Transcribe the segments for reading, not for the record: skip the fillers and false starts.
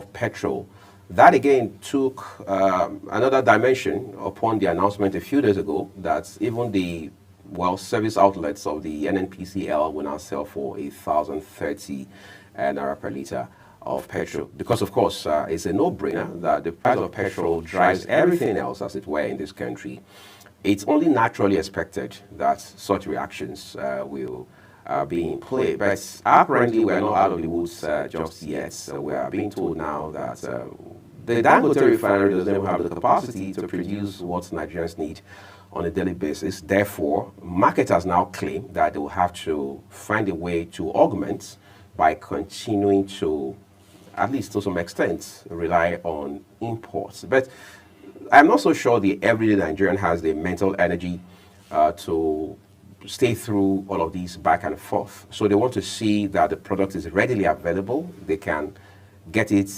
of petrol. That again took another dimension upon the announcement a few days ago that even the service outlets of the NNPCL will now sell for 1,030 naira per litre of petrol. Because, of course, it's a no-brainer that the price of petrol drives everything else, as it were, in this country. It's only naturally expected that such reactions will be in play. But apparently, we're not out of the woods just yet. So we are being told now that the Dangote refinery doesn't even have the capacity to produce what Nigerians need on a daily basis. Therefore, marketers now claim that they will have to find a way to augment by continuing to, at least to some extent, rely on imports. But I'm not so sure the everyday Nigerian has the mental energy to stay through all of these back and forth. So they want to see that the product is readily available. They can get it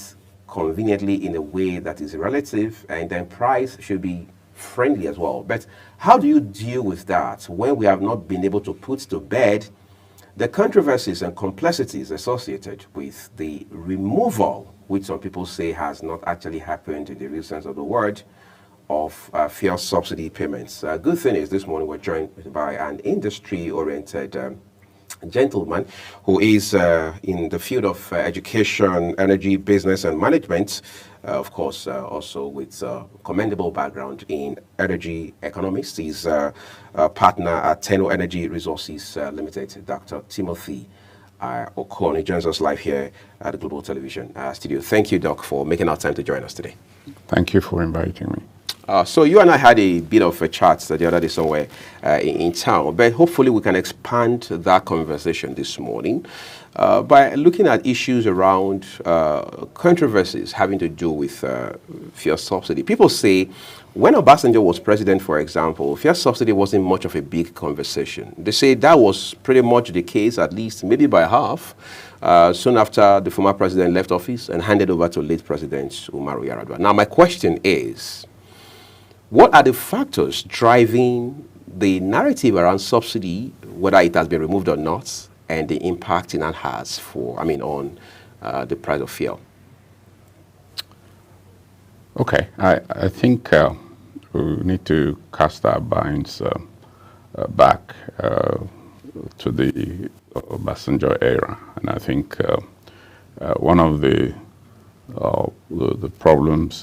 conveniently in a way that is relative, and then price should be friendly as well. But how do you deal with that when we have not been able to put to bed the controversies and complexities associated with the removal, which some people say has not actually happened in the real sense of the word, of fuel subsidy payments? Good thing is this morning we're joined by an industry-oriented gentleman who is in the field of education, energy, business, and management. Of course, also with commendable background in energy economics. He's a partner at Tenno Energy Resources Limited, Dr. Timothy Okon. Joins us live here at the Global Television studio. Thank you, Doc, for making our time to join us today. Thank you for inviting me. So you and I had a bit of a chat the other day somewhere in town, but hopefully we can expand that conversation this morning by looking at issues around controversies having to do with fuel subsidy. People say when Obasanjo was president, for example, fuel subsidy wasn't much of a big conversation. They say that was pretty much the case, at least maybe by half, soon after the former president left office and handed over to late President Umaru Yar'Adua. Now, my question is, what are the factors driving the narrative around subsidy, whether it has been removed or not, and the impact it has on the price of fuel? Okay, I think we need to cast our minds back to the Obasanjo era, and I think one of the problems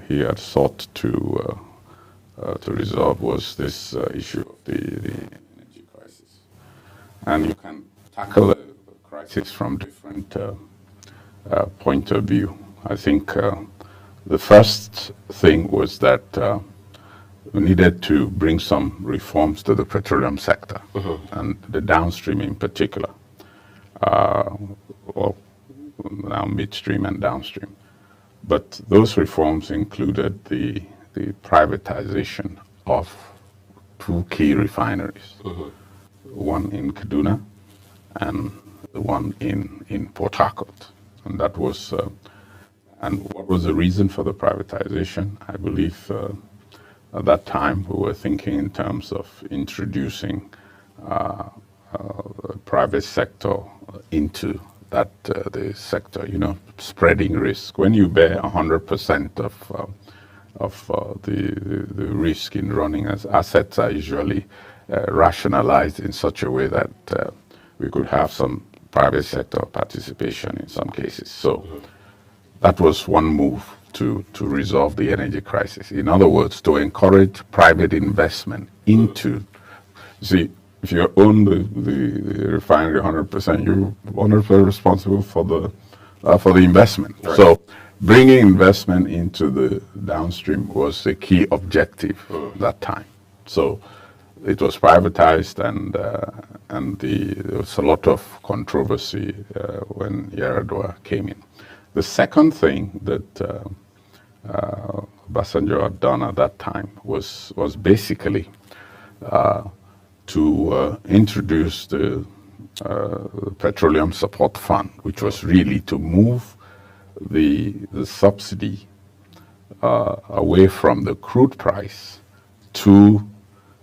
he had sought to resolve was this issue of the energy crisis. And you can tackle the crisis from different point of view. I think the first thing was that we needed to bring some reforms to the petroleum sector, and the downstream in particular, well, now midstream and downstream. But those reforms included the privatization of two key refineries, one in Kaduna and the one in Port Harcourt. And that was, and what was the reason for the privatization? I believe at that time we were thinking in terms of introducing the private sector into that the sector, spreading risk. When you bear 100% of the risk in running, as assets are usually rationalized in such a way that we could have some private sector participation in some cases. So that was one move to resolve the energy crisis. In other words, to encourage private investment into, see, if you own the refinery 100%, you're 100% responsible for the investment. Right. So bringing investment into the downstream was a key objective at that time. So it was privatized, and there was a lot of controversy when Yar'Adua came in. The second thing that Obasanjo had done at that time was basically to introduce the Petroleum Support Fund, which was really to move the subsidy away from the crude price to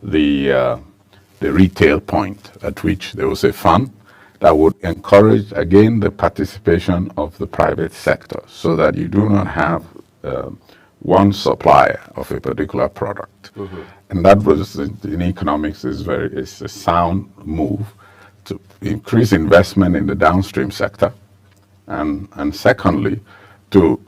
the retail point, at which there was a fund that would encourage, again, the participation of the private sector so that you do not have one supplier of a particular product. And that was, in economics, is a sound move to increase investment in the downstream sector, and secondly, to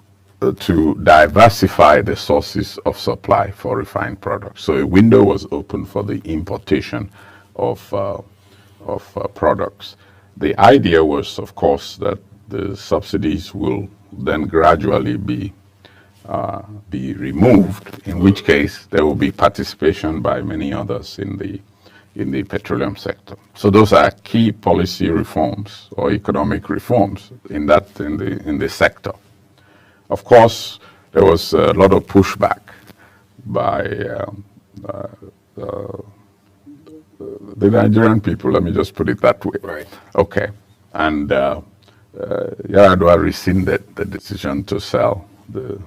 diversify the sources of supply for refined products. So a window was open for the importation of products. The idea was, of course, that the subsidies will then gradually be removed, in which case there will be participation by many others in the petroleum sector. So those are key policy reforms or economic reforms in the sector. Of course, there was a lot of pushback by the Nigerian people, let me just put it that way. Right. Okay. And Yar'Adua rescinded the decision to sell the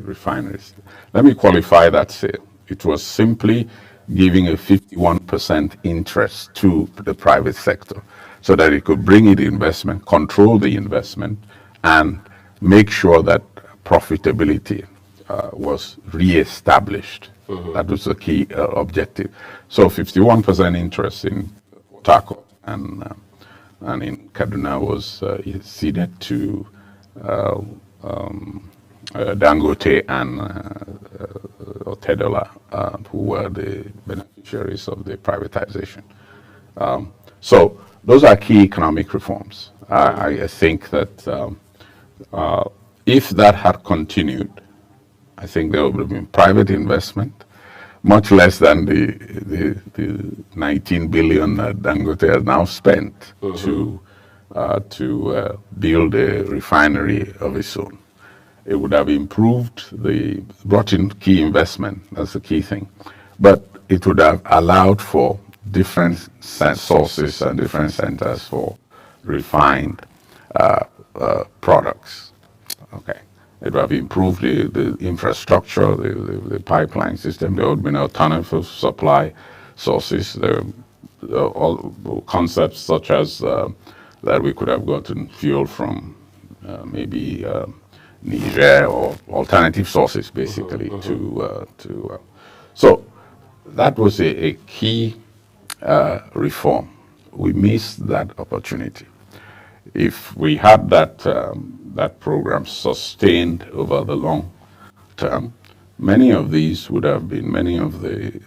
refineries. Let me qualify that sale. It was simply giving a 51% interest to the private sector so that it could bring in investment, control the investment, and make sure that profitability was re-established. That was the key objective. So 51% interest in Tako and in Kaduna was ceded to Dangote and Otedola, who were the beneficiaries of the privatization. So those are key economic reforms. I think that if that had continued, I think there would have been private investment, much less than the 19 billion that Dangote has now spent to build a refinery of its own. It would have improved brought in key investment, that's the key thing. But it would have allowed for different sources and different centers for refined products. Okay. It would have improved the infrastructure, the pipeline system. There would have been alternative supply sources. All concepts such as that we could have gotten fuel from maybe Niger or alternative sources, basically. So that was a key reform. We missed that opportunity. If we had that program sustained over the long term, many of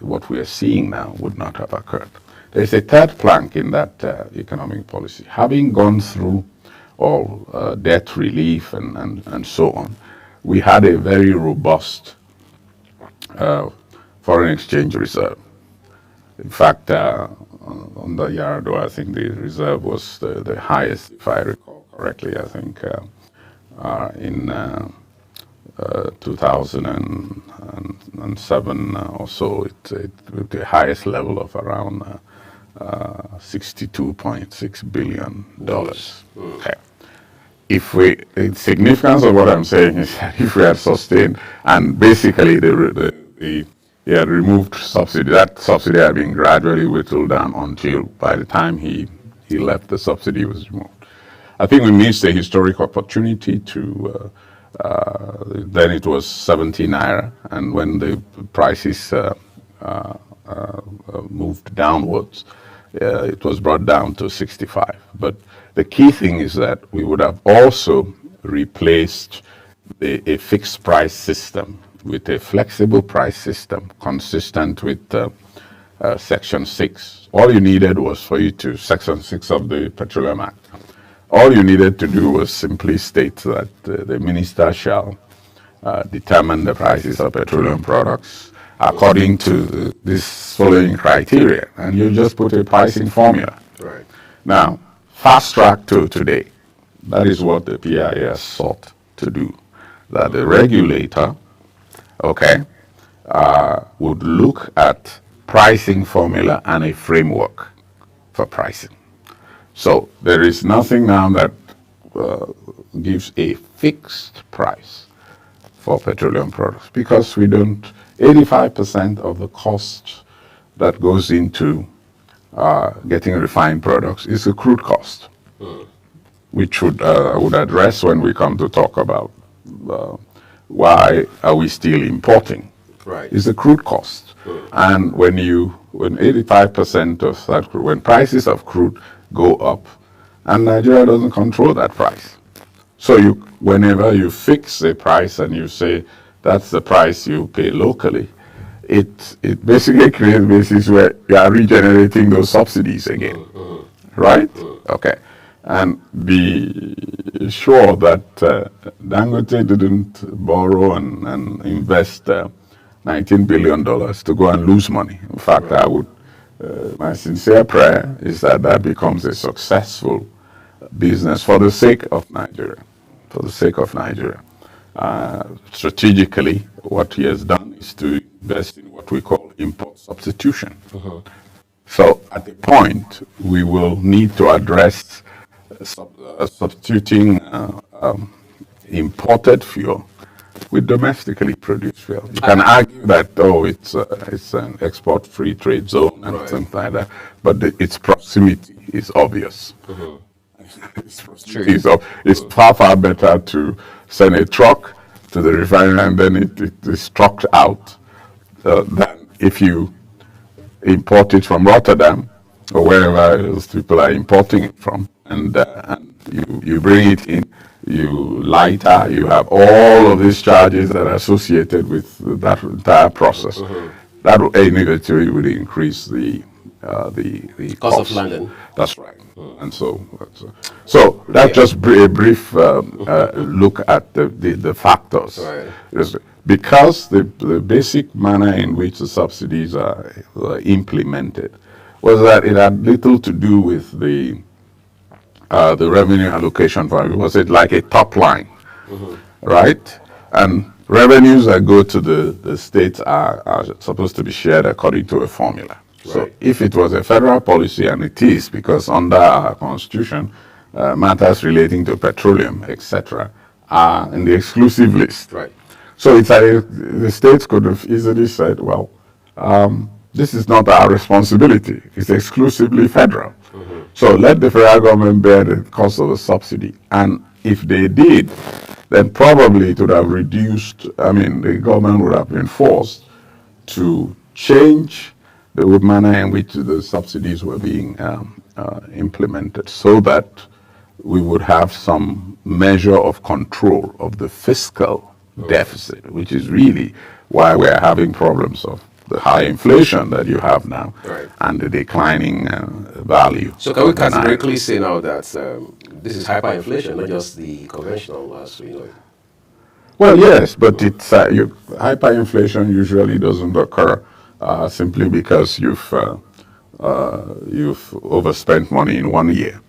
what we are seeing now would not have occurred. There's a third plank in that economic policy. Having gone through all debt relief and so on, we had a very robust foreign exchange reserve. In fact, under Yar'Adua, I think the reserve was the highest, if I recall correctly. I think in 2007 or so, it the highest level of around $62.6 billion. Okay. The significance of what I'm saying is that if we had sustained, and basically he had removed subsidy, that subsidy had been gradually whittled down until by the time he left, the subsidy was removed. I think we missed a historic opportunity to, then it was 70 naira, and when the prices moved downwards, it was brought down to 65. But the key thing is that we would have also replaced a fixed price system with a flexible price system consistent with Section 6. All you needed was Section 6 of the Petroleum Act. All you needed to do was simply state that the minister shall determine the prices of petroleum products according to this following criteria, and you just put a pricing formula. Right. Now, fast track to today. That is what the PIS sought to do. That the regulator, would look at pricing formula and a framework for pricing. So there is nothing now that gives a fixed price for petroleum products, because 85% of the cost that goes into getting refined products is the crude cost, which I would address when we come to talk about why are we still importing. Right. Is the crude cost. And when 85% of that crude, when prices of crude go up, and Nigeria doesn't control that price. So whenever you fix a price and you say that's the price you pay locally, it basically creates a basis where you are regenerating those subsidies again, right? Okay, and be sure that Dangote didn't borrow and invest $19 billion to go and lose money. In fact, I would, my sincere prayer is that that becomes a successful business for the sake of Nigeria. For the sake of Nigeria. Strategically, what he has done is to invest in what we call import substitution. So at the point, we will need to address substituting imported fuel with domestically produced fuel. You can argue that, it's an export-free trade zone and something like that, but its proximity is obvious. It's far, far better to send a truck to the refinery and then it is trucked out than if you import it from Rotterdam or wherever those people are importing it from, and you bring it in, you lighter, you have all of these charges that are associated with that entire process. That will inevitably would increase the cost of landing. That's right. And so that's just a brief look at the factors. Right. Because the basic manner in which the subsidies are implemented was that it had little to do with the revenue allocation formula. Was it like a top line, right? And revenues that go to the states are supposed to be shared according to a formula. So if it was a federal policy, and it is, because under our constitution, matters relating to petroleum, etc., are in the exclusive list. Right. So the states could have easily said, well, this is not our responsibility. It's exclusively federal. So let the federal government bear the cost of the subsidy. And if they did, then probably it would have reduced, the government would have been forced to change the manner in which the subsidies were being implemented, so that we would have some measure of control of the fiscal deficit, which is really why we're having problems of the high inflation that you have now, and the declining value. So can we categorically say now that this is hyperinflation, not just the conventional as we know it? Well, yes, but it's hyperinflation usually doesn't occur simply because you've overspent money in 1 year.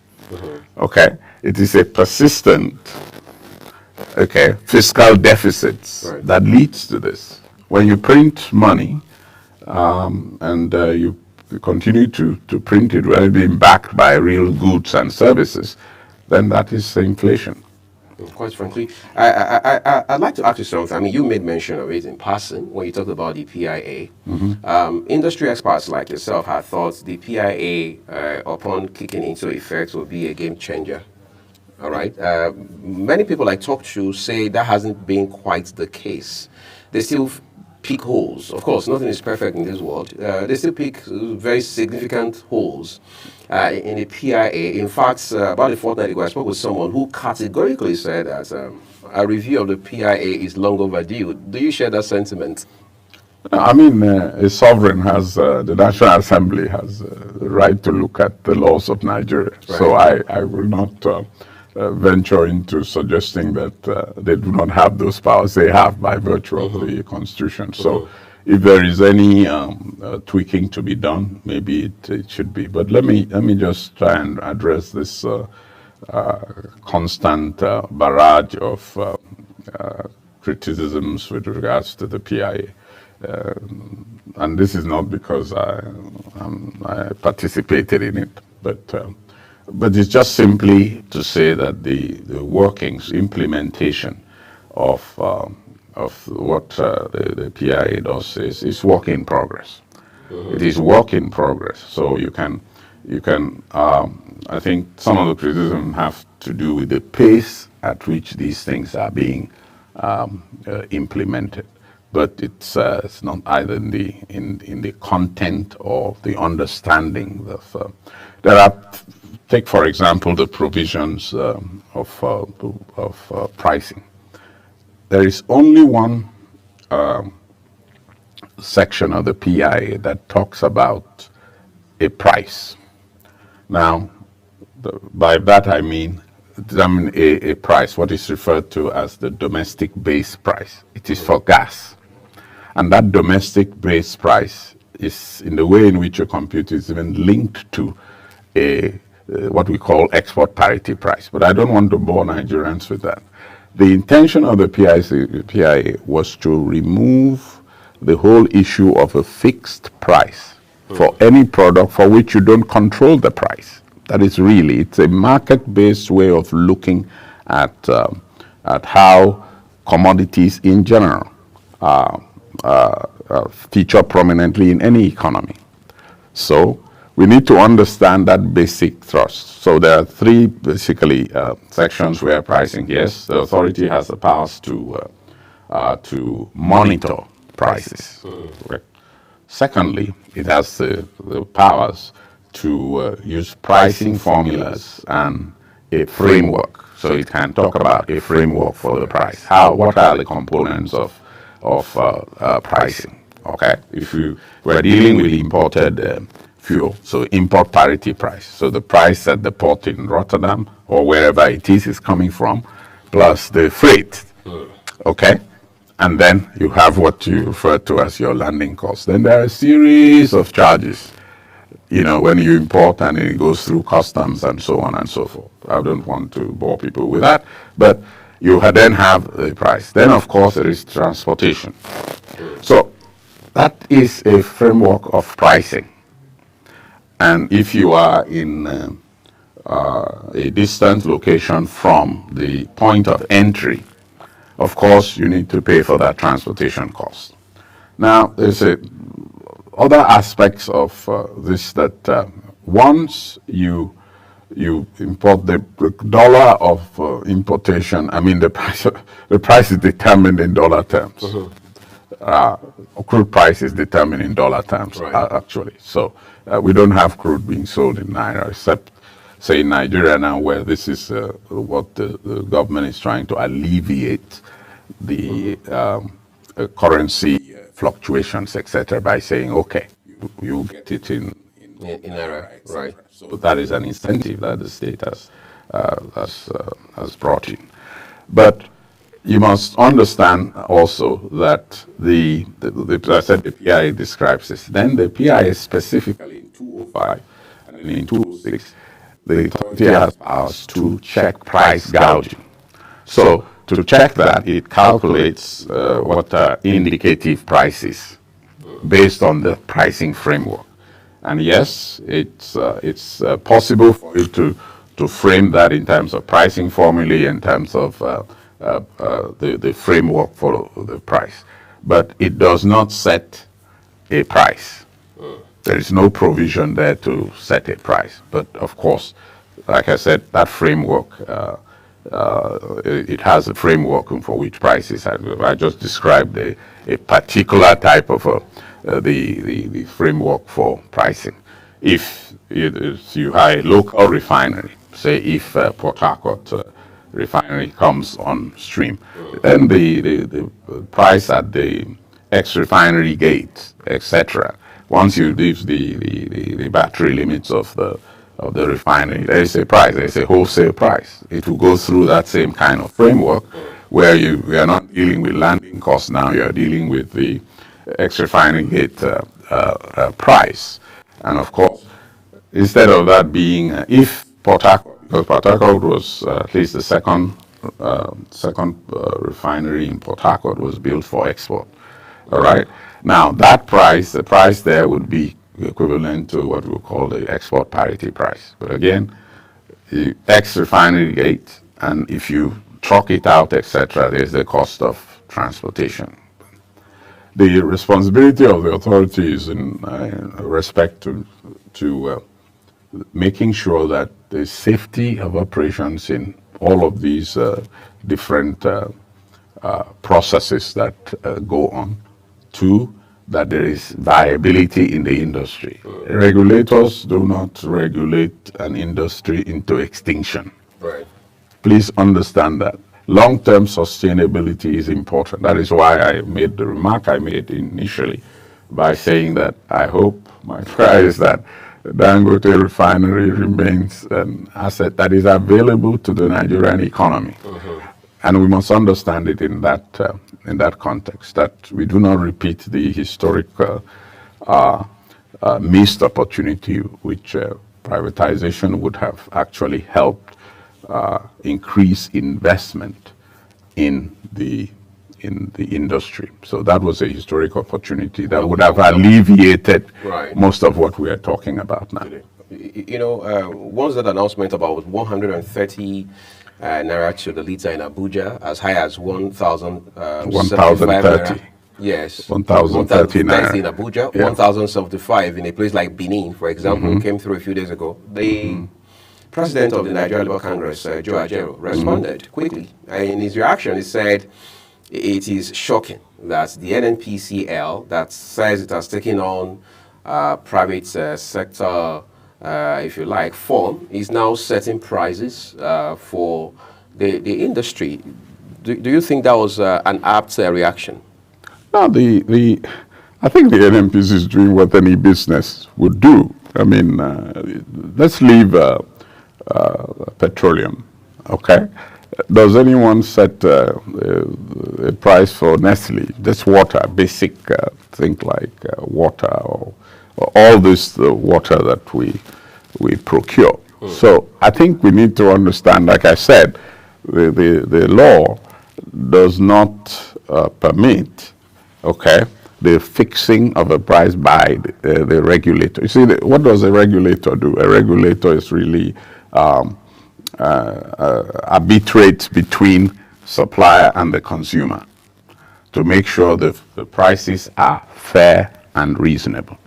Okay, it is a persistent fiscal deficits that leads to this. When you print money and you continue to print it while being backed by real goods and services, then that is inflation. Quite frankly, I'd like to ask you something. You made mention of it in passing when you talked about the PIA. Industry experts like yourself had thought the PIA, upon kicking into effect, will be a game changer. All right. Many people I talk to say that hasn't been quite the case. They still pick holes. Of course, nothing is perfect in this world. They still pick very significant holes in the PIA. In fact, about a fortnight ago, I spoke with someone who categorically said that a review of the PIA is long overdue. Do you share that sentiment? A sovereign has, the National Assembly has the right to look at the laws of Nigeria. Right. So I will not venture into suggesting that they do not have those powers. They have by virtue of the Constitution. So if there is any tweaking to be done, maybe it should be. But let me just try and address this constant barrage of criticisms with regards to the PIA. And this is not because I participated in it, but it's just simply to say that the workings, implementation of what the PIA does is work in progress. It is work in progress. So you can you can, I think some of the criticism have to do with the pace at which these things are being implemented. But it's not either in the content or the understanding of. There are, take for example the provisions of pricing. There is only one section of the PIA that talks about a price. Now, by that I mean determine a price, what is referred to as the domestic base price. It is for gas. And that domestic base price is, in the way in which you compute, is even linked to a what we call export parity price. But I don't want to bore Nigerians with that. The intention of the PIA was to remove the whole issue of a fixed price for any product for which you don't control the price. That is really, it's a market-based way of looking at how commodities in general feature prominently in any economy. So we need to understand that basic thrust. So there are three basically sections where pricing, yes, the authority has the powers to monitor prices. Right. Secondly, it has the powers to use pricing formulas and a framework. So it can talk about a framework for the price. What are the components of pricing? Okay, if we're dealing with imported fuel, so import parity price. So the price at the port in Rotterdam or wherever it is coming from, plus the freight. Okay. And then you have what you refer to as your landing cost. Then there are a series of charges, when you import and it goes through customs and so on and so forth. I don't want to bore people with that, but you then have the price. Then, of course, there is transportation. So that is a framework of pricing. And if you are in a distant location from the point of entry, of course, you need to pay for that transportation cost. Now, there's other aspects of this that once you import the dollar of importation, I mean the price is determined in dollar terms. Crude price is determined in dollar terms, right. Actually. So we don't have crude being sold in Naira, except say in Nigeria now, where this is what the government is trying to alleviate the currency fluctuations, etc., by saying, okay, you get it in Naira, right? So that is an incentive that the state has brought in. But you must understand also that I said the PIA describes this. Then the PIA specifically in 205 and in 206, the authority has powers to check price gouging. So to check that, it calculates what are indicative prices based on the pricing framework. And yes, it's possible for you to frame that in terms of pricing formulae, in terms of the framework for the price. But it does not set a price. There is no provision there to set a price. But of course, like I said, that framework, it has a framework for which prices are. I just described a particular type of the framework for pricing. If you have a local refinery, say if Port Harcourt refinery comes on stream, then the price at the ex-refinery gate, etc., once you leave the battery limits of the refinery, there is a price, there is a wholesale price. It will go through that same kind of framework where we are not dealing with landing costs now, you are dealing with the ex-refinery gate price. And of course, instead of that being, if Port Harcourt, because Port Harcourt was at least the second refinery in Port Harcourt was built for export. All right. Now that price, the price there would be equivalent to what we call the export parity price. But again, the ex-refinery gate, and if you truck it out, etc., there's the cost of transportation. The responsibility of the authorities in respect to making sure that the safety of operations in all of these different processes that go on. Two, that there is viability in the industry. Regulators do not regulate an industry into extinction. Right. Please understand that. Long-term sustainability is important. That is why I made the remark I made initially by saying that I hope, my prayer is that Dangote refinery remains an asset that is available to the Nigerian economy. And we must understand it in that context, that we do not repeat the historic missed opportunity which privatization would have actually helped increase investment in the industry. So that was a historic opportunity that would have alleviated most of what we are talking about now. You know, once that announcement about 130 naira to the liter in Abuja, as high as 1,030. Yes, 1,030 naira in Abuja, 1,075 in a place like Benin, for example, came through a few days ago. The president of the Nigerian Labour Congress, Joe Ajero, responded quickly. In his reaction, he said it is shocking that the NNPCL, that says it has taken on private sector, if you like, form, is now setting prices for the industry. Do you think that was an apt reaction? No, I think the NNPC is doing what any business would do. I mean, let's leave petroleum, okay? Does anyone set a price for Nestle? Just water, basic thing like water or all this water that we procure. So I think we need to understand, like I said, the law does not permit, okay, the fixing of a price by the regulator. You see, what does a regulator do? A regulator is really arbitrates between supplier and the consumer to make sure the prices are fair and reasonable.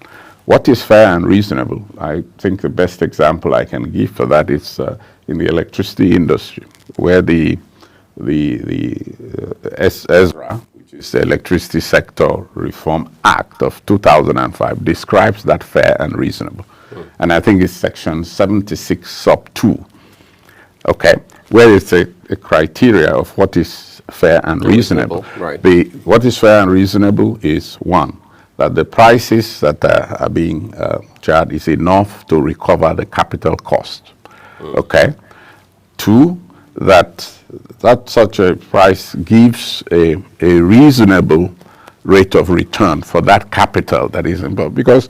What is fair and reasonable? I think the best example I can give for that is in the electricity industry, where the ESRA, which is the Electricity Sector Reform Act of 2005, describes that fair and reasonable. And I think it's section 76 sub 2, okay, where it's a criteria of what is fair and reasonable. Right. What is fair and reasonable is, one, that the prices that are being charged is enough to recover the capital cost. Okay. Two, that such a price gives a reasonable rate of return for that capital that is involved. Because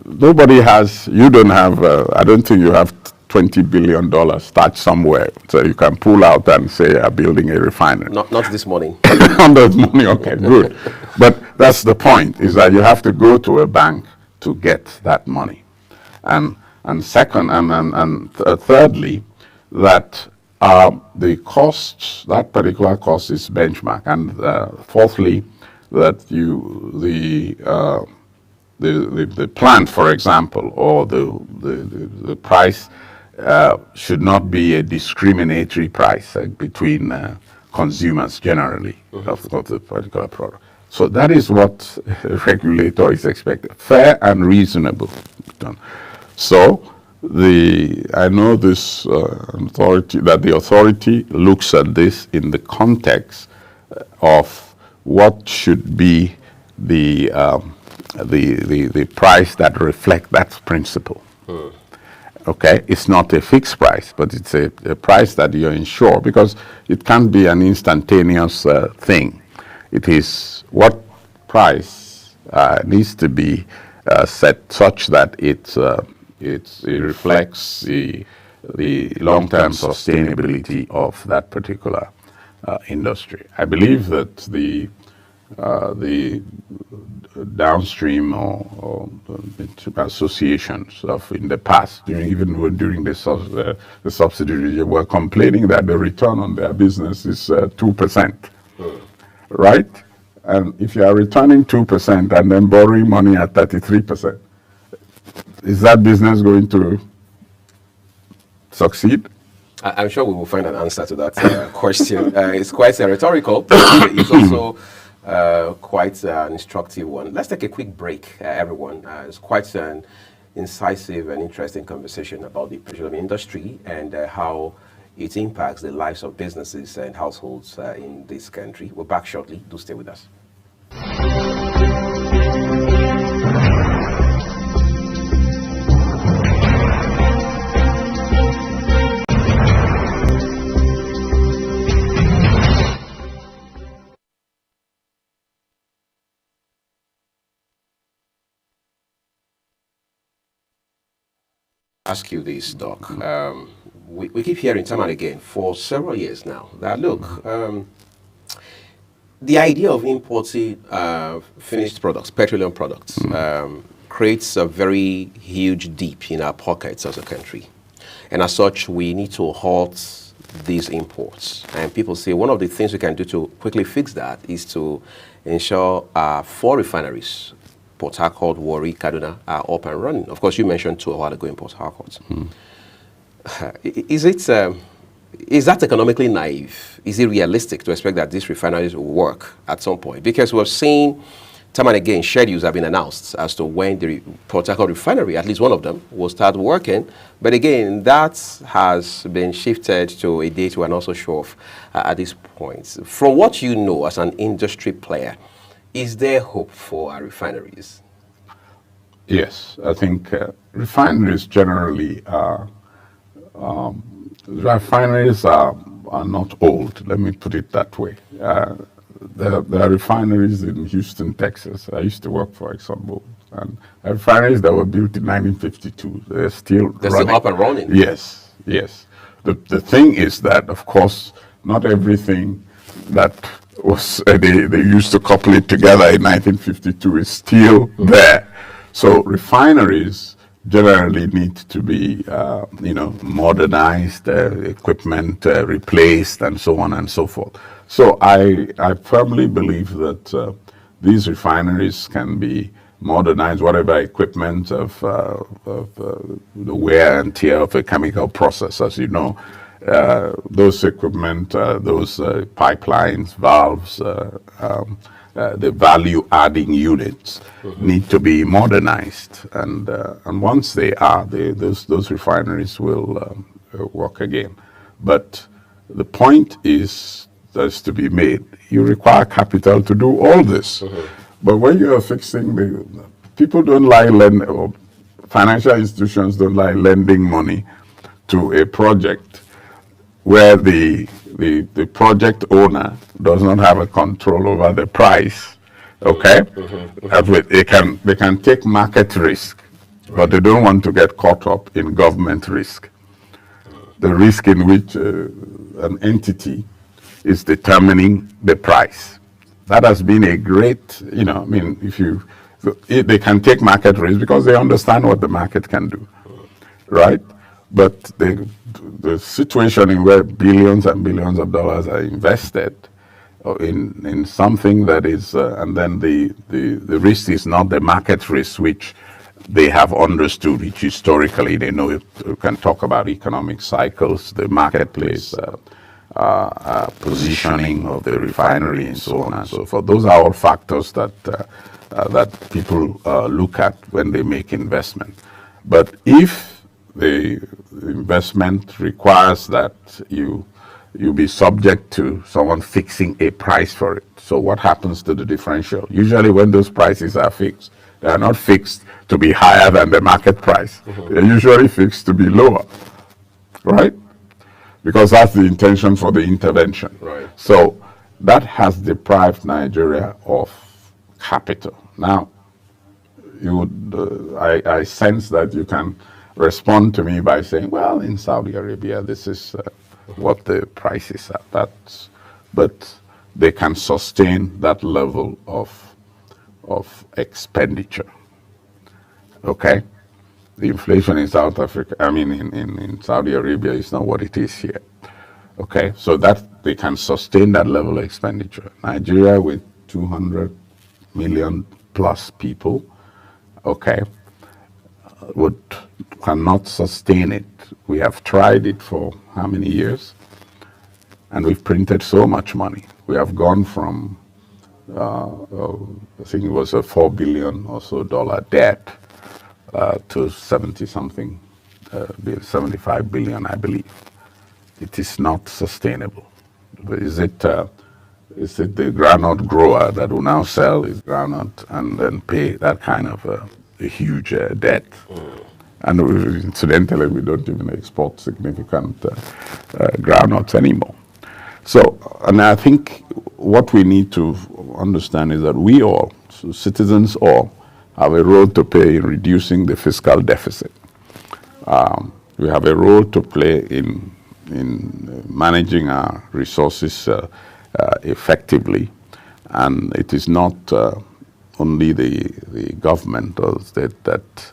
nobody has, you don't have, I don't think you have $20 billion stashed somewhere, so you can pull out and say, I'm building a refinery. Not this morning. Not this morning, okay, good. But that's the point, is that you have to go to a bank to get that money. And second, and thirdly, that the costs, that particular cost is benchmark. And fourthly, that the plant, for example, or the price should not be a discriminatory price between consumers generally of the particular product. So that is what a regulator is expected, fair and reasonable. So I know this authority, that the authority looks at this in the context of what should be the price that reflect that principle. Okay, it's not a fixed price, but it's a price that you're insured, because it can't be an instantaneous thing. It is what price needs to be set such that it reflects the long-term sustainability of that particular industry. I believe that the downstream or associations in the past, during the subsidy, were complaining that the return on their business is 2%, right? And if you are returning 2% and then borrowing money at 33%, is that business going to succeed? I'm sure we will find an answer to that question. It's quite rhetorical, but it's also quite an instructive one. Let's take a quick break, everyone. It's quite an incisive and interesting conversation about the petroleum industry and how it impacts the lives of businesses and households in this country. We're back shortly. Do stay with us. Ask you this, Doc. We keep hearing time and again for several years now that look, the idea of importing finished products, petroleum products, creates a very huge dip in our pockets as a country, and as such, we need to halt these imports. And people say one of the things we can do to quickly fix that is to ensure 4 refineries, Port Harcourt, Warri, Kaduna, are up and running. Of course, you mentioned 2 a while ago in Port Harcourt. Is that economically naive? Is it realistic to expect that these refineries will work at some point? Because we've seen time and again schedules have been announced as to when the Port Harcourt refinery, at least one of them, will start working. But again, that has been shifted to a date we're not so sure of at this point. From what you know as an industry player, is there hope for our refineries? Yes, I think refineries generally are, refineries are not old, let me put it that way. There are refineries in Houston, Texas. I used to work for ExxonMobil. And refineries that were built in 1952, they're still up and running? Yes, yes. The thing is that, of course, not everything that was they used to couple it together in 1952 is still there. So refineries generally need to be modernized, equipment replaced, and so on and so forth. So I firmly believe that these refineries can be modernized, whatever equipment of the wear and tear of a chemical process, as you know. Those equipment, those pipelines, valves, the value-adding units need to be modernized, and once they are, those refineries will work again. But the point is that's to be made. You require capital to do all this, but when you are fixing people don't like lending, or financial institutions don't like lending money to a project where the project owner does not have a control over the price, okay? They can take market risk, but they don't want to get caught up in government risk. The risk in which an entity is determining the price. That has been a great, they can take market risk because they understand what the market can do, right? But the situation in where billions and billions of dollars are invested in something that is, and then the risk is not the market risk, which they have understood, which historically they know. You can talk about economic cycles, the marketplace, positioning of the refinery, and so on and so forth. Those are all factors that people look at when they make investment. But if the investment requires that you be subject to someone fixing a price for it. So what happens to the differential? Usually when those prices are fixed, they are not fixed to be higher than the market price. They're usually fixed to be lower, right? Because that's the intention for the intervention. Right. So that has deprived Nigeria of capital. Now, I sense that you can respond to me by saying, well, in Saudi Arabia, this is what the prices are. But they can sustain that level of expenditure. Okay? The inflation in South Africa, in Saudi Arabia is not what it is here. Okay? So that they can sustain that level of expenditure. Nigeria with 200 million plus people, okay? cannot sustain it. We have tried it for how many years? And we've printed so much money. We have gone from, I think it was a $4 billion or so debt to 70-something, 75 billion, I believe. It is not sustainable. Is it the groundnut grower that will now sell his groundnut and then pay that kind of a huge debt? And incidentally, we don't even export significant groundnuts anymore. So, and I think what we need to understand is that we all, so citizens all, have a role to play in reducing the fiscal deficit. We have a role to play in managing our resources effectively, and it is not only the government or state that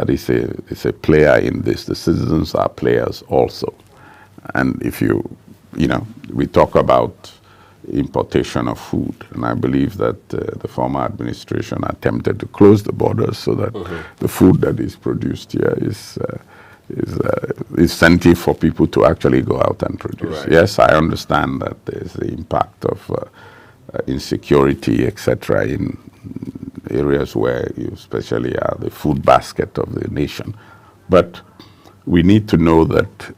is a player in this. The citizens are players also. And if we talk about importation of food, and I believe that the former administration attempted to close the borders so that the food that is produced here is incentive for people to actually go out and produce. Right. Yes, I understand that there's the impact of insecurity, etc., in areas where you especially are the food basket of the nation. But we need to know that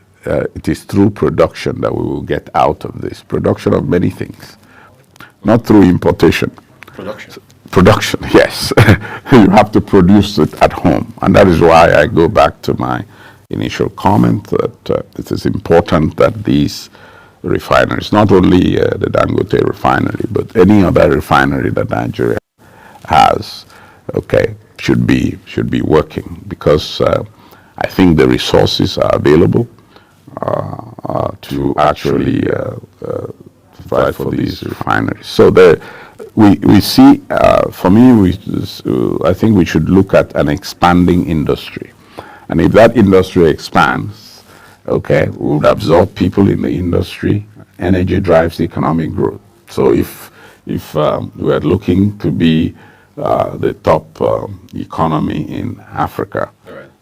it is through production that we will get out of this. Production of many things, not through importation. Production, yes. You have to produce it at home. And that is why I go back to my initial comment that it is important that these refineries, not only the Dangote refinery, but any other refinery that Nigeria has, should be working, because I think the resources are available to actually provide for these refineries. So we see, for me, I think we should look at an expanding industry. And if that industry expands, we would absorb people in the industry. Energy drives economic growth. So if we are looking to be the top economy in Africa,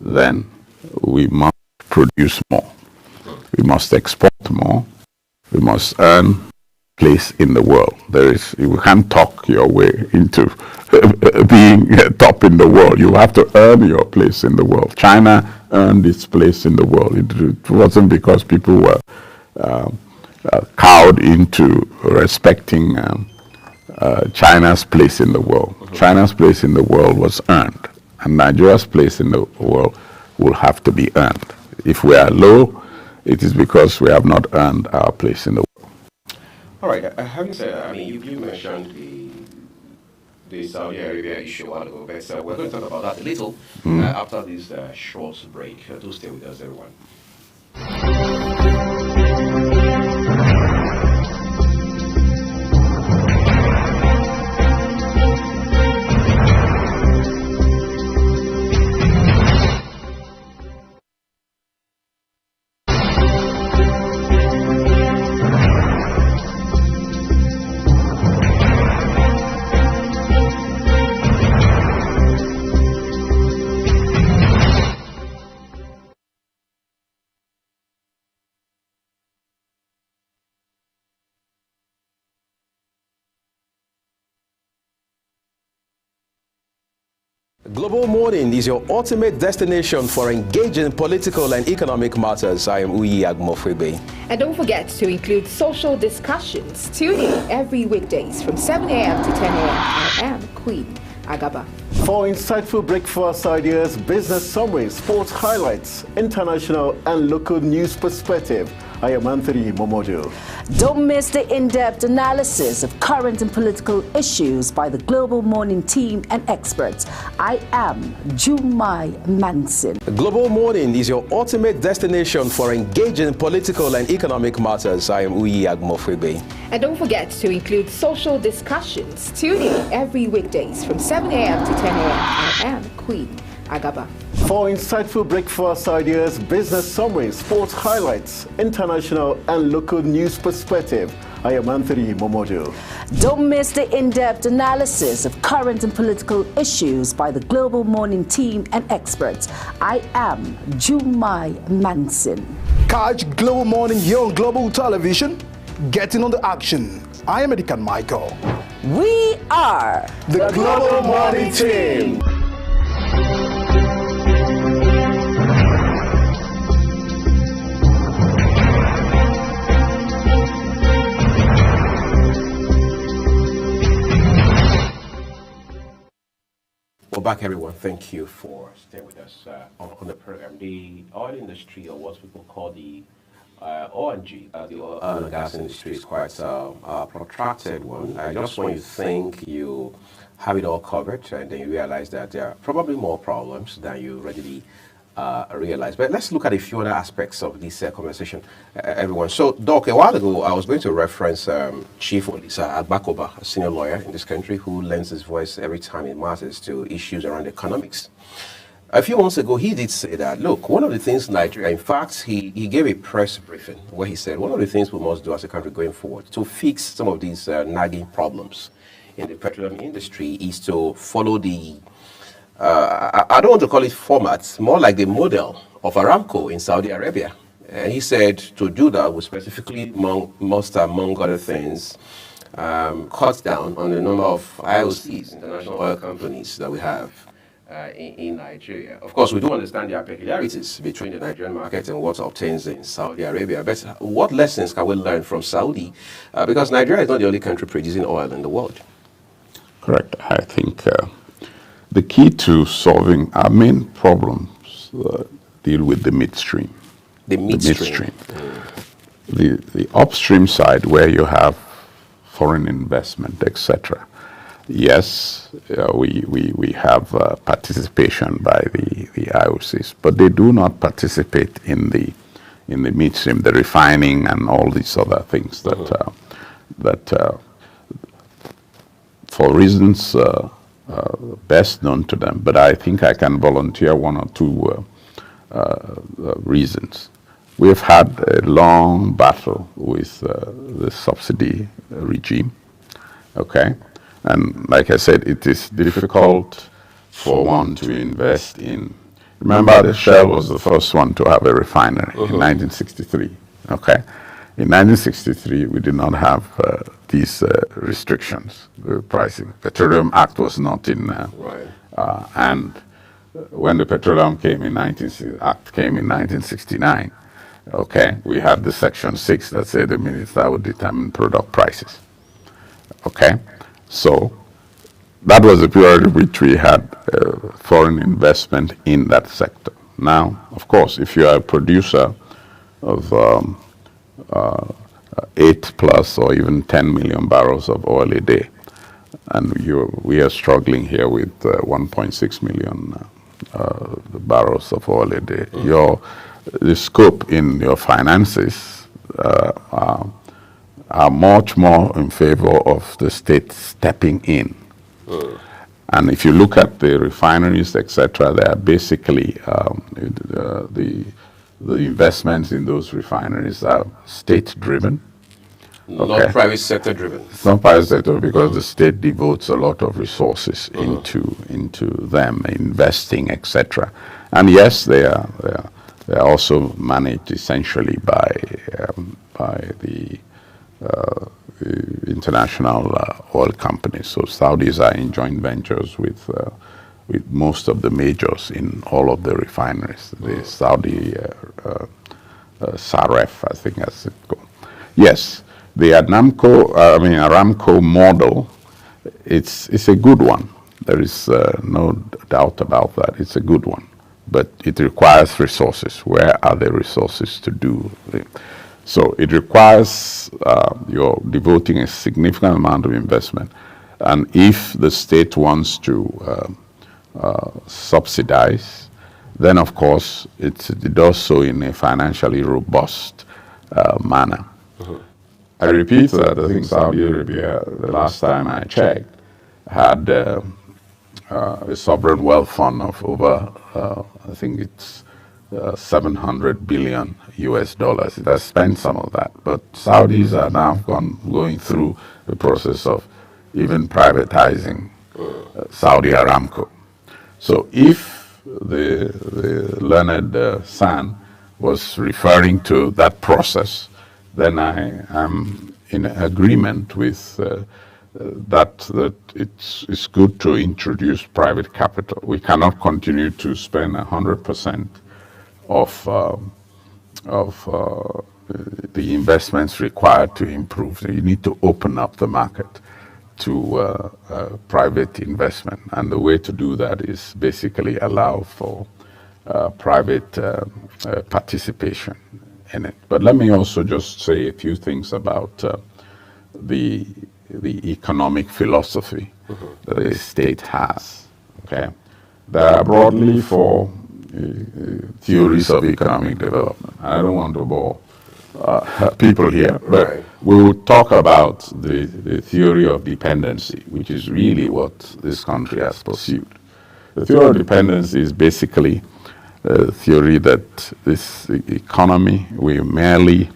then we must produce more. We must export more. We must earn place in the world. You can't talk your way into being top in the world. You have to earn your place in the world. China earned its place in the world. It wasn't because people were cowed into respecting China's place in the world. China's place in the world was earned, and Nigeria's place in the world will have to be earned. If we are low, it is because we have not earned our place in the world. All right. Having said that, I mean, you mentioned the Saudi Arabia issue a while ago, but we're going to talk about that a little after this short break. Do stay with us, everyone. Global Morning is your ultimate destination for engaging political and economic matters. I am Uyi Agmofrebe. And don't forget to include social discussions. Tune in every weekdays from 7 a.m. to 10 a.m. I am Queen Agaba. For insightful breakfast ideas, business summaries, sports highlights, international and local news perspective, I am Anthony Momodu. Don't miss the in-depth analysis of current and political issues by the Global Morning team and experts. I am Jumai Manson. Global Morning is your ultimate destination for engaging political and economic matters. I am Uyi Agmofrebe. And don't forget to include social discussions. Tune in every weekdays from 7 a.m. to 10 a.m. I am Queen Agaba. For insightful breakfast ideas, business summaries, sports highlights, international and local news perspective, I am Anthony Momodu. Don't miss the in-depth analysis of current and political issues by the Global Morning team and experts. I am Jumai Manson. Catch Global Morning here on Global Television. Getting on the action. I am Edikan Michael. We are The Global Morning Team. Well, back everyone, thank you for staying with us on the program. The oil industry, or what people call the ONG, the oil and gas industry, is quite a protracted one. Just when you think you have it all covered, and then you realize that there are probably more problems than you readily realize. But let's look at a few other aspects of this conversation, everyone. So, Doc, a while ago, I was going to reference Chief Olisa Agbakoba, a senior lawyer in this country who lends his voice every time it matters to issues around economics. A few months ago, he did say that, look, one of the things Nigeria, in fact, he gave a press briefing where he said, one of the things we must do as a country going forward to fix some of these nagging problems in the petroleum industry is to follow the, I don't want to call it format, more like the model of Aramco in Saudi Arabia. And he said to do that would specifically, among other things, cut down on the number of IOCs, international oil companies, that we have in Nigeria. Of course, we do understand there are peculiarities between the Nigerian market and what obtains in Saudi Arabia. But what lessons can we learn from Saudi? Because Nigeria is not the only country producing oil in the world. Correct. I think the key to solving our main problems deal with the midstream. The midstream. The upstream side, where you have foreign investment, etc. Yes, we have participation by the IOCs, but they do not participate in the midstream, the refining and all these other things that for reasons best known to them. But I think I can volunteer one or two reasons. We've had a long battle with the subsidy regime, okay? And like I said, it is difficult for one to invest in. Remember, the Shell was the first one to have a refinery in 1963. Okay, in 1963, we did not have these restrictions, the pricing. Petroleum Act was not in, and when the Petroleum came in Act came in 1969. Okay, we had the Section 6 that said the minister would determine product prices. Okay. So that was the period in which we had foreign investment in that sector. Now, of course, if you are a producer of 8 plus or even 10 million barrels of oil a day, and we are struggling here with 1.6 million barrels of oil a day, the scope in your finances are much more in favor of the state stepping in. And if you look at the refineries, etc., they are basically the investments in those refineries are state-driven. Not private sector-driven. It's not private sector because the state devotes a lot of resources into them, investing, etc. And yes, they are also managed essentially by the international oil companies. So Saudis are in joint ventures with most of the majors in all of the refineries. The Saudi Saref, I think that's it called. Yes, the Aramco model, it's a good one. There is no doubt about that. It's a good one, but it requires resources. Where are the resources to do it? So it requires you're devoting a significant amount of investment. And if the state wants to subsidize, then of course it does so in a financially robust manner. I repeat that I think Saudi Arabia, the last time I checked, had a sovereign wealth fund of over, I think it's $700 billion US. It has spent some of that, but Saudis are now going through the process of even privatizing Saudi Aramco. So if the learned San was referring to that process, then I am in agreement with that it's good to introduce private capital. We cannot continue to spend 100% of the investments required to improve. So you need to open up the market to private investment, and the way to do that is basically allow for private participation in it. But let me also just say a few things about the economic philosophy that the state has. Okay, there are broadly four theories of economic development. I don't want to bore people here, but we will talk about the theory of dependency, which is really what this country has pursued. The theory of dependency is basically a theory that this economy, we merely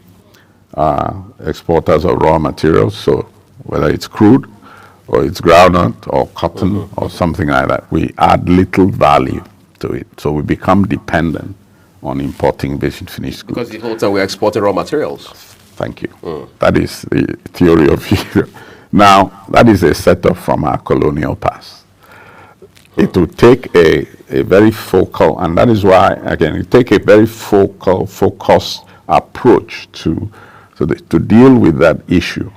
exporters of raw materials, so whether it's crude or it's groundnut or cotton or something like that, we add little value to it. So we become dependent on importing basic finished goods. Because the whole time we're exporting raw materials. Thank you. That is the theory of it. Now, that is a setup from our colonial past. It will take a very focal, and that is why, again, it take a very focused approach to deal with that issue,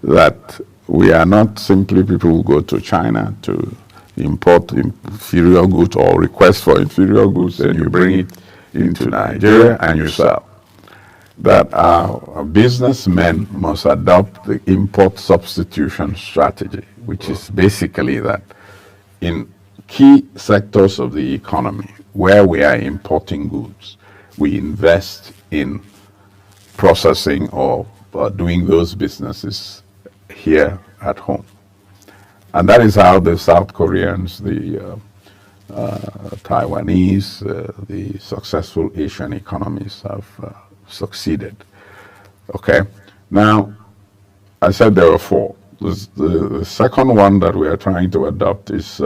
that we are not simply people who go to China to import inferior goods or request for inferior goods, and you bring it into Nigeria and you sell. That our businessmen must adopt the import substitution strategy, which is basically that in key sectors of the economy where we are importing goods, we invest in processing or doing those businesses here at home. And that is how the South Koreans, the Taiwanese, the successful Asian economies have succeeded. Okay, now I said there were four. The second one that we are trying to adopt is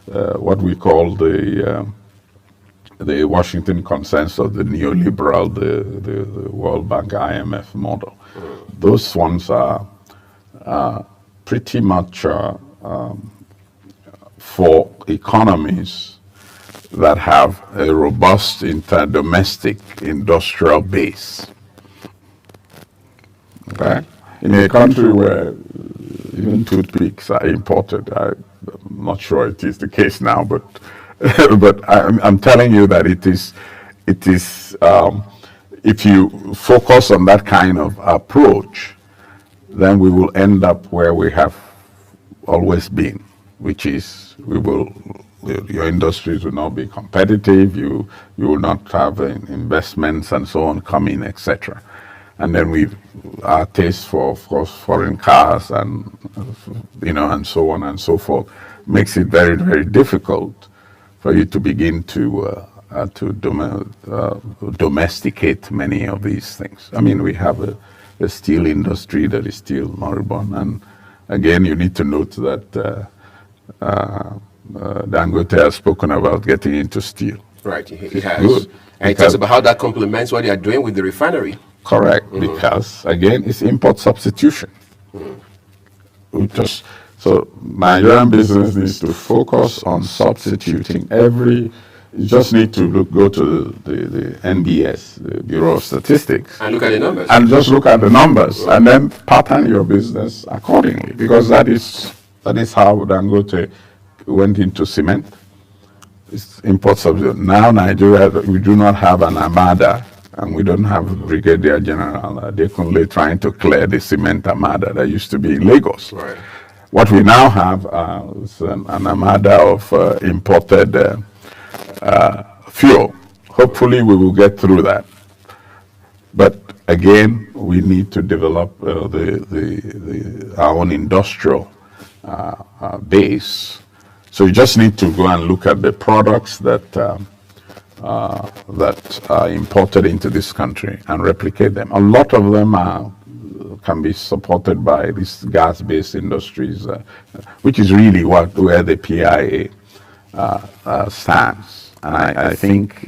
what we call the Washington consensus, the neoliberal, the World Bank, IMF model. Those ones are pretty much for economies that have a robust domestic industrial base. Okay? In a country where even toothpicks are imported, I'm not sure it is the case now, but but I'm telling you that it is if you focus on that kind of approach, then we will end up where we have always been, which is your industries will not be competitive, you will not have investments and so on coming, etc. And then our taste for, of course, foreign cars and and so on and so forth makes it very, very difficult for you to begin to domesticate many of these things. I mean, we have a steel industry that is still moribund, and again, you need to note that Dangote has spoken about getting into steel. Right, he has. Good. And he talks about how that complements what they are doing with the refinery. Correct, because again, it's import substitution. So Nigerian business needs to focus on substituting you just need to go to the NBS, the Bureau of Statistics. And look at the numbers. And just look at the numbers and then pattern your business accordingly, because that is how Dangote went into cement. It's import substitution. Now Nigeria, we do not have an armada, and we don't have a Brigadier General Adekunle trying to clear the cement armada that used to be in Lagos. Right. What we now have is an armada of imported fuel. Hopefully we will get through that. But again, we need to develop our own industrial base. So you just need to go and look at the products that that are imported into this country and replicate them. A lot of them can be supported by these gas-based industries, which is really where the PIA stands. And I think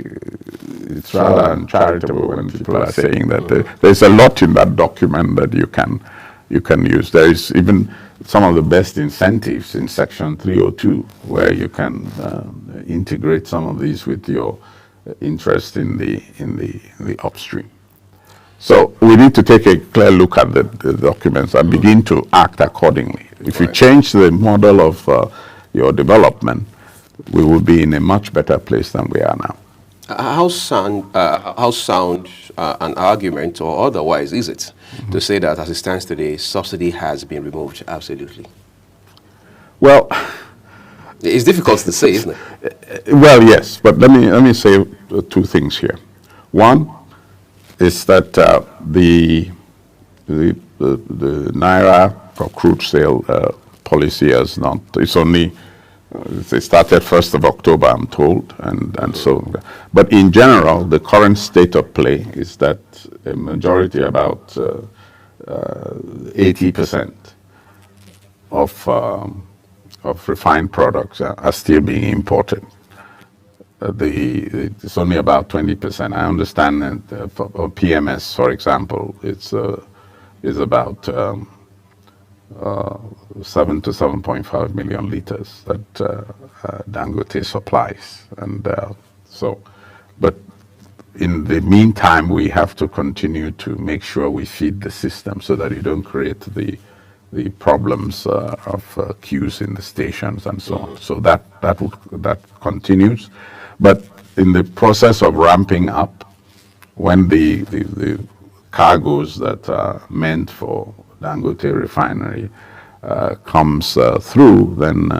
it's rather uncharitable when people are saying that there's a lot in that document that you can use. There is even some of the best incentives in Section 302, where you can integrate some of these with your interest in the upstream. So we need to take a clear look at the documents and begin to act accordingly. If you change the model of your development, we will be in a much better place than we are now. How sound an argument or otherwise is it to say that as it stands today, subsidy has been removed absolutely? Well, it's difficult to say, isn't it? Well, yes, but let me say two things here. One is that the Naira for crude sale policy has not. It's only. They started 1st of October, I'm told, and so. But in general, the current state of play is that a majority, about 80% of refined products are still being imported. It's only about 20%. I understand that for PMS, for example, it's about 7 to 7.5 million liters that Dangote supplies, and but in the meantime, we have to continue to make sure we feed the system so that you don't create the problems of queues in the stations and so on. So that continues, but in the process of ramping up, when the cargoes that are meant for Dangote refinery comes through, then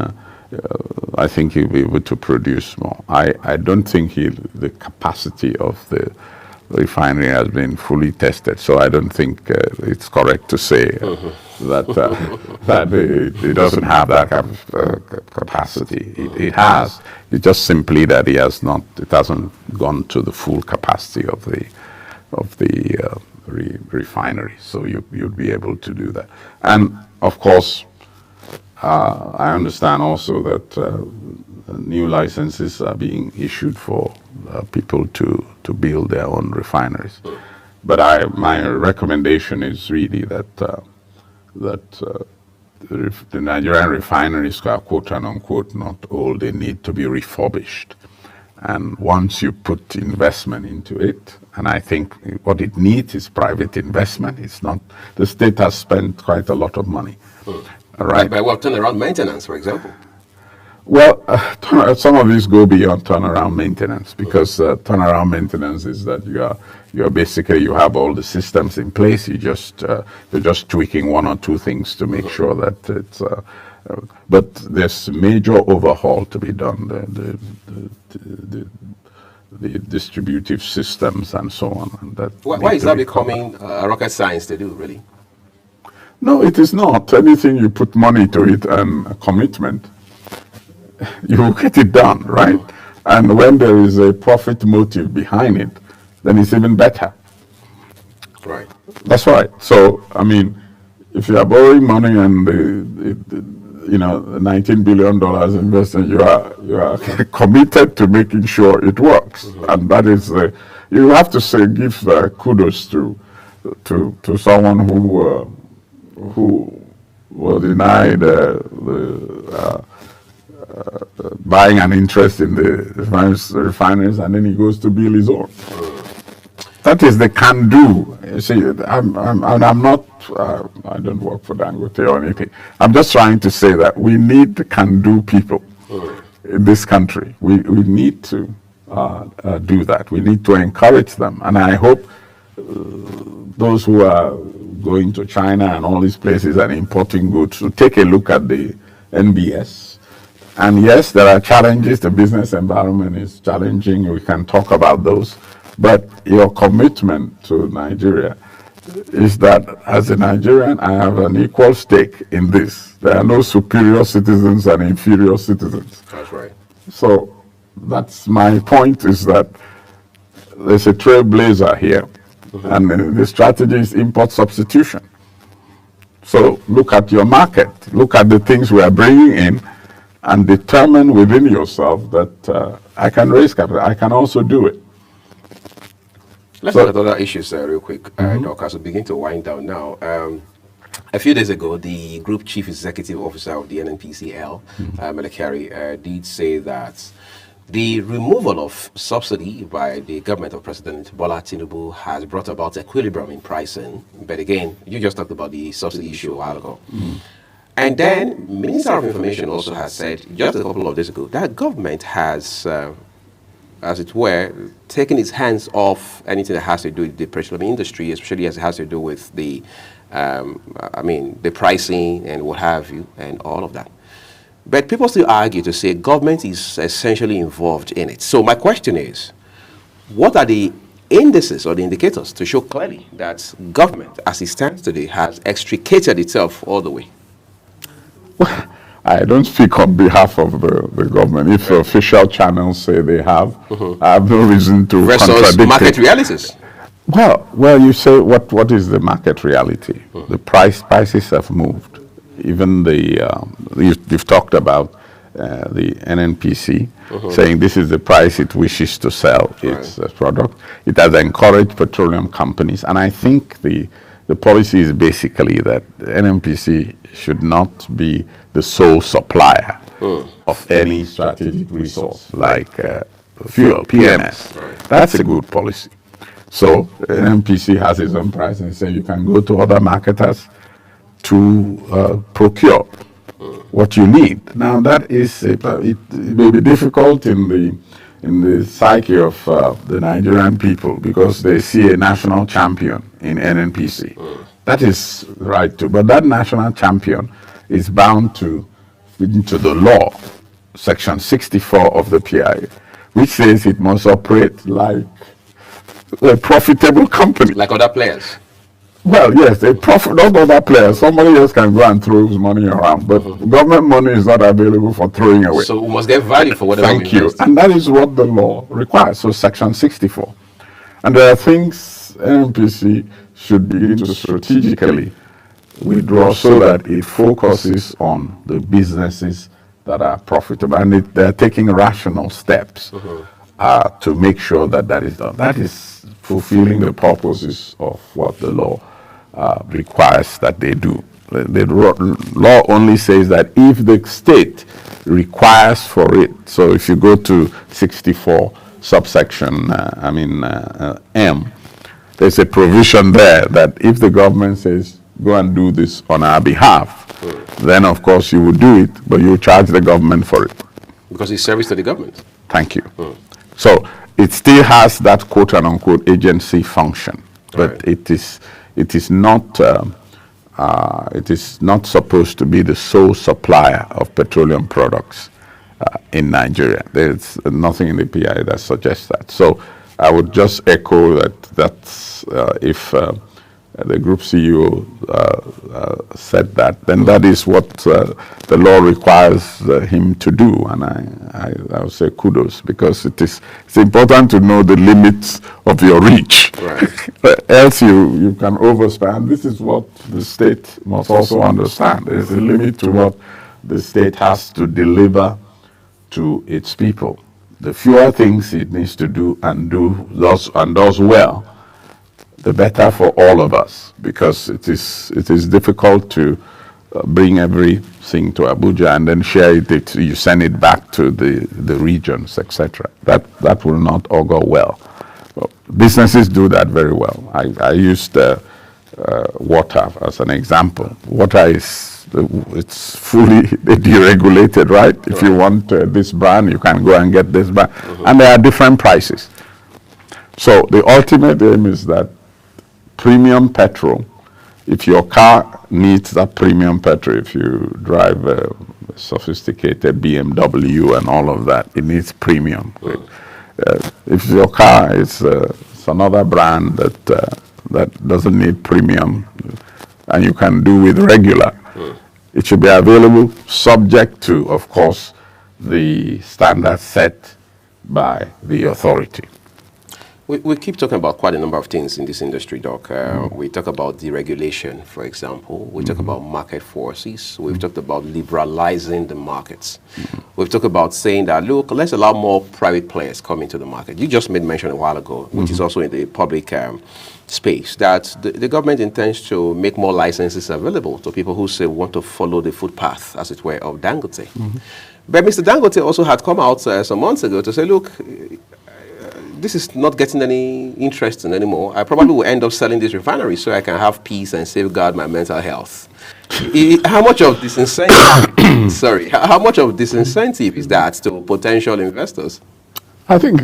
I think he'll be able to produce more. I don't think the capacity of the refinery has been fully tested, so I don't think it's correct to say that it doesn't have that capacity. It has. It's just simply that it hasn't gone to the full capacity of the refinery. So you'd be able to do that. And of course, I understand also that new licenses are being issued for people to build their own refineries. But my recommendation is really that the Nigerian refineries are quote unquote not old, they need to be refurbished. And once you put investment into it, and I think what it needs is private investment. It's not, the state has spent quite a lot of money. Right. By what, turnaround maintenance, for example? Well, some of these go beyond turnaround maintenance, because turnaround maintenance is that you're basically, you have all the systems in place. You're just tweaking one or two things to make sure that it's. But there's major overhaul to be done. The distributive systems and so on. And that why is that becoming rocket science to do, really? No, it is not. Anything you put money to it and a commitment, you will get it done, right? And when there is a profit motive behind it, then it's even better. Right. That's right. So, I mean, if you are borrowing money and $19 billion investment, you are committed to making sure it works, and that is you have to say give kudos to someone who was denied buying an interest in the refineries, and then he goes to build his own. That is the can do. You see, I'm not. I don't work for Dangote or anything. I'm just trying to say that we need can do people in this country. We need to do that. We need to encourage them, and I hope those who are going to China and all these places and importing goods to take a look at the NBS. And yes, there are challenges. The business environment is challenging. We can talk about those. But your commitment to Nigeria is that as a Nigerian, I have an equal stake in this. There are no superior citizens and inferior citizens. That's right. So that's my point, is that there's a trailblazer here, and the strategy is import substitution. So look at your market, look at the things we are bringing in, and determine within yourself that I can raise capital, I can also do it. Let's look at other issues real quick, Doc, as we begin to wind down now. A few days ago, the Group Chief Executive Officer of the NNPCL, Melekari, did say that the removal of subsidy by the government of President Bola Tinubu has brought about equilibrium in pricing. But again, you just talked about the subsidy issue a while ago. And then Minister of Information also has said, just a couple of days ago, that government has, as it were, taken its hands off anything that has to do with the petroleum industry, especially as it has to do with the, the pricing and what have you, and all of that. But people still argue to say government is essentially involved in it. So my question is, what are the indices or the indicators to show clearly that government, as it stands today, has extricated itself all the way? Well, I don't speak on behalf of the government. If official channels say they have, I have no reason to contradict it. Market realities. Well, you say what is the market reality? The prices have moved. Even you've talked about the NNPC saying this is the price it wishes to sell its product. It has encouraged petroleum companies, and I think the policy is basically that the NNPC should not be the sole supplier of any strategic resource like fuel, PMS. That's a good policy. So NNPC has its own price, and say you can go to other marketers to procure what you need. Now that is it may be difficult in the psyche of the Nigerian people, because they see a national champion in NNPC. That is right too, but that national champion is bound to into the law, Section 64 of the PIA, which says it must operate like a profitable company. Like other players. Well, yes, not other players. Somebody else can go and throw his money around, but government money is not available for throwing away. So we must get value for whatever Thank you. And that is what the law requires. So Section 64. And there are things NNPC should begin to strategically withdraw so that it focuses on the businesses that are profitable, and they're taking rational steps to make sure that that is done. That is fulfilling the purposes of what the law requires that they do. The law only says that if the state requires for it, so if you go to 64 subsection M, there's a provision there that if the government says go and do this on our behalf, then of course you will do it, but you charge the government for it. Because it's service to the government. Thank you. So it still has that quote and unquote agency function, but it is not supposed to be the sole supplier of petroleum products in Nigeria. There's nothing in the PIA that suggests that. So I would just echo that's if the group CEO said that, then that is what the law requires him to do, and I would say kudos, because it's important to know the limits of your reach. Else you can overspend. This is what the state must also understand. There's a limit to what the state has to deliver to its people. The fewer things it needs to do and does well, the better for all of us, because it is difficult to bring everything to Abuja and then share it. You send it back to the regions, etc. That will not augur well. Businesses do that very well. I used water as an example. Water it's fully deregulated, right? If you want this brand, you can go and get this brand, and there are different prices. So the ultimate aim is that premium petrol, if your car needs that premium petrol, if you drive a sophisticated BMW and all of that, it needs premium. If your car is another brand that doesn't need premium and you can do with regular, it should be available, subject to, of course, the standard set by the authority. We keep talking about quite a number of things in this industry, Doc. We talk about deregulation, for example. We talk about market forces. We've talked about liberalizing the markets. We've talked about saying that, look, let's allow more private players come into the market. You just made mention a while ago, which is also in the public space, that the government intends to make more licenses available to people who say want to follow the footpath, as it were, of Dangote. But Mr. Dangote also had come out some months ago to say, look, this is not getting any interesting anymore. I probably will end up selling this refinery so I can have peace and safeguard my mental health. How much of this incentive, sorry, how much of this incentive is that to potential investors? I think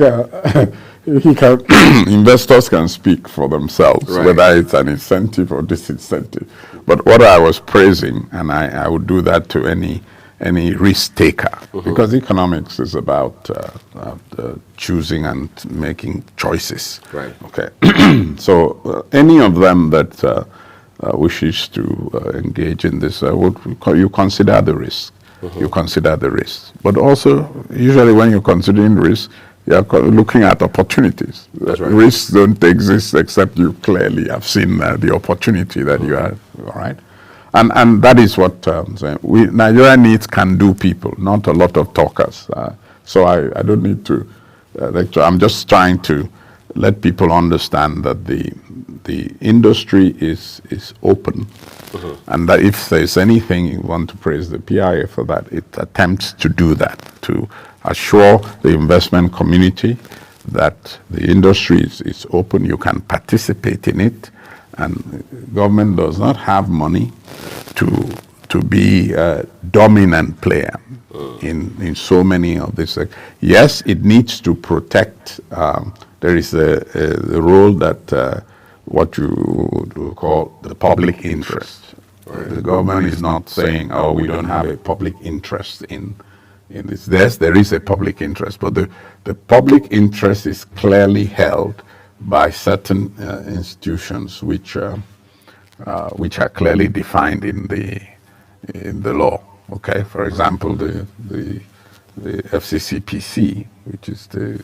investors can speak for themselves, whether it's an incentive or disincentive. But what I was praising, and I would do that to any risk taker, because economics is about choosing and making choices. Right. Okay. So any of them that wishes to engage in this, you consider the risk. You consider the risk. But also, usually when you're considering risk, you're looking at opportunities. That's right. Risks don't exist except you clearly have seen the opportunity that you have, all right? And that is what Nigeria needs can-do people, not a lot of talkers. So I don't need to lecture. I'm just trying to let people understand that the industry is open, and that if there's anything you want to praise the PIA for, that it attempts to do that, to assure the investment community that the industry is open, you can participate in it, and government does not have money to be a dominant player in so many of these. Yes, it needs to protect. There is a role that what you would call the public interest. The government is not saying, oh, we don't have a public interest in this. There is a public interest, but the public interest is clearly held by certain institutions which are clearly defined in the law. Okay, for example, the FCCPC, which is the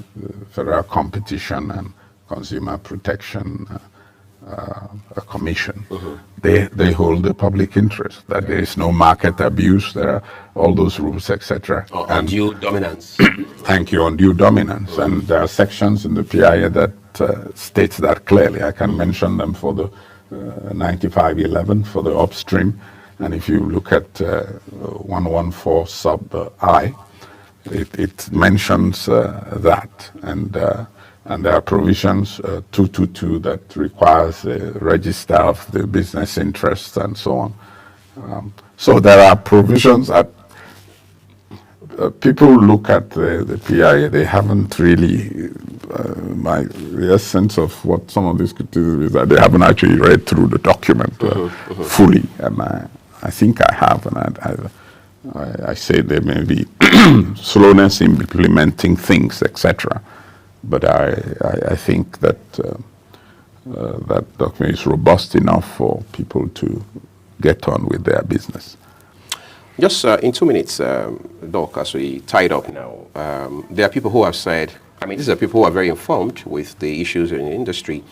Federal Competition and Consumer Protection Commission. They hold the public interest, that there is no market abuse, there are all those rules, etc. Undue dominance. Thank you, undue dominance. And there are sections in the PIA that states that clearly. I can mention them for the 9511 for the upstream, and if you look at 114 sub I, it mentions that, and there are provisions 222 that requires a register of the business interests and so on. So there are provisions that people look at the PIA, they haven't really, the essence of what some of these criticism is that they haven't actually read through the document fully, and I think I have, and I say there may be slowness in implementing things, etc. But I think that that document is robust enough for people to get on with their business. Just in 2 minutes, Doc, as we tie it up now, there are people who have said, I mean, these are people who are very informed with the issues in the industry.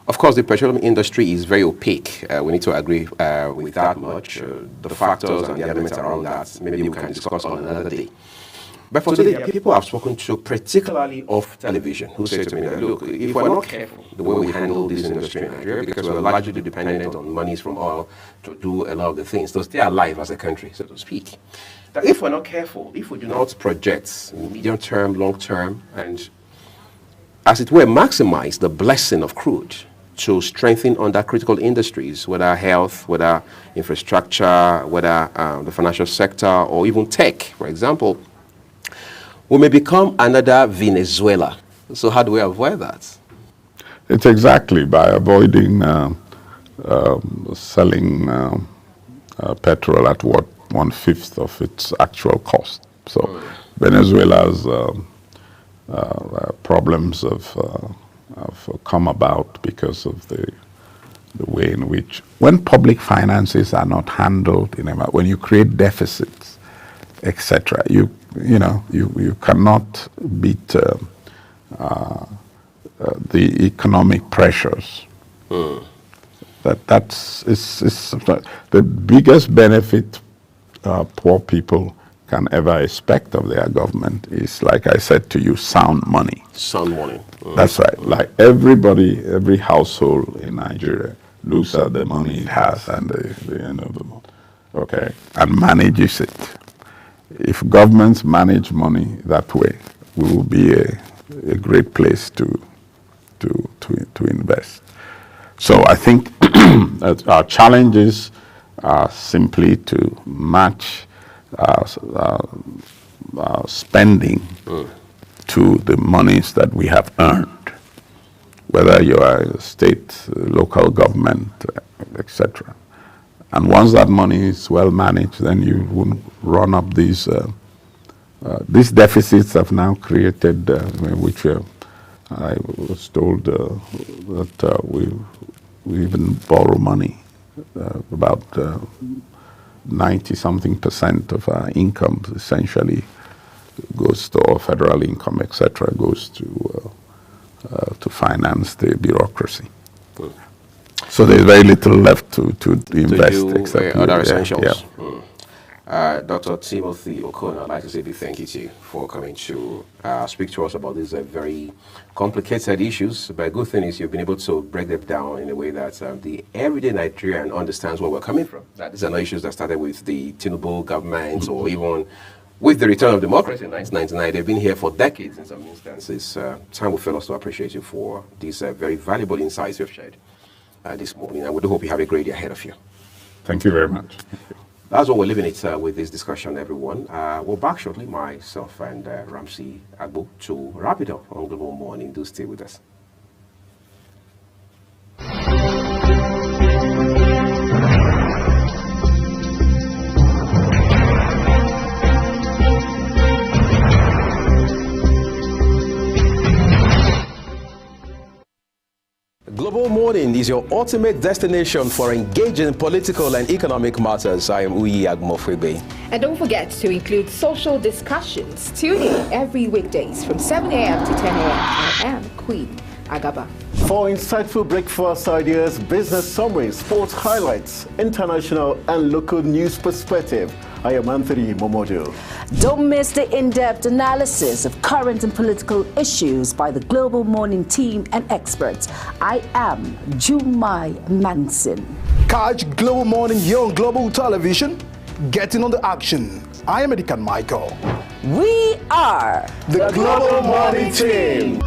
Of course, the petroleum industry is very opaque. We need to agree with that much. The factors and the elements around that, maybe we can discuss on another day. But for today, there are people I've spoken to, particularly off television, who say to me that, look, if we're not careful the way we handle this industry in Nigeria, because we're largely dependent on monies from oil to do a lot of the things, to stay alive as a country, so to speak, that if we're not careful, if we do not project medium term, long term, and as it were, maximize the blessing of crude to strengthen other critical industries, whether health, whether infrastructure, whether the financial sector, or even tech, for example, we may become another Venezuela. So how do we avoid that? It's exactly by avoiding selling petrol at what 1/5 of its actual cost. So Venezuela's problems have come about because of the way in which, when public finances are not handled when you create deficits, etc., you cannot beat the economic pressures. That's the biggest benefit poor people can ever expect of their government is, like I said to you, sound money. Sound money. That's right. Like everybody, every household in Nigeria looks at the money it has and the end of the month, okay, and manages it. If governments manage money that way, we will be a great place to invest. So I think our challenges are simply to match spending to the monies that we have earned, whether you are a state, local government, etc. And once that money is well managed, then you won't run up these deficits have now created, which I was told that we even borrow money, about 90-something% of our income essentially goes to our federal income, etc., goes to finance the bureaucracy. So there's very little left to invest except other essentials. Yeah. Dr. Timothy Okon, I'd like to say a big thank you to you for coming to speak to us about these very complicated issues. But the good thing is you've been able to break them down in a way that the everyday Nigerian understands where we're coming from. That these are not issues that started with the Tinubu government or even with the return of democracy in 1999. They've been here for decades in some instances. Time will fail us to appreciate you for these very valuable insights you've shared this morning. And we do hope you have a great day ahead of you. Thank you very much. That's what we're leaving it with this discussion, everyone. We're back shortly, myself and Ramsey Agbo, to wrap it up on Global Morning. Do stay with us. Global Morning is your ultimate destination for engaging political and economic matters. I am Uyi Agmofwebe. And don't forget to include social discussions. Tune in every weekdays from 7 a.m. to 10 a.m. I am Queen Agaba. For insightful breakfast ideas, business summaries, sports highlights, international and local news perspective, I am Anthony Momodu. Don't miss the in-depth analysis of current and political issues by the Global Morning team and experts. I am Jumai Manson. Catch Global Morning here on Global Television. Getting on the action. I am Edikan Michael. We are The Global Morning Team.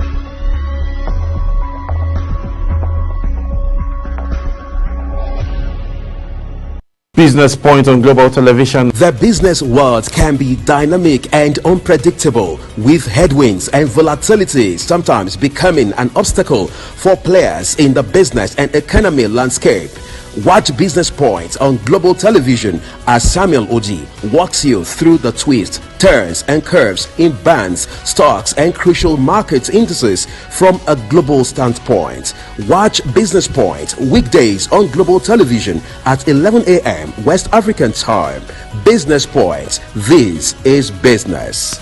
Business Point on Global Television. The business world can be dynamic and unpredictable, with headwinds and volatility sometimes becoming an obstacle for players in the business and economy landscape. Watch Business Point on Global Television as Samuel Oji walks you through the twists, turns and curves in bands, stocks and crucial market indices from a global standpoint. Watch Business Point weekdays on Global Television at 11 a.m. West African time. Business Point. This is business.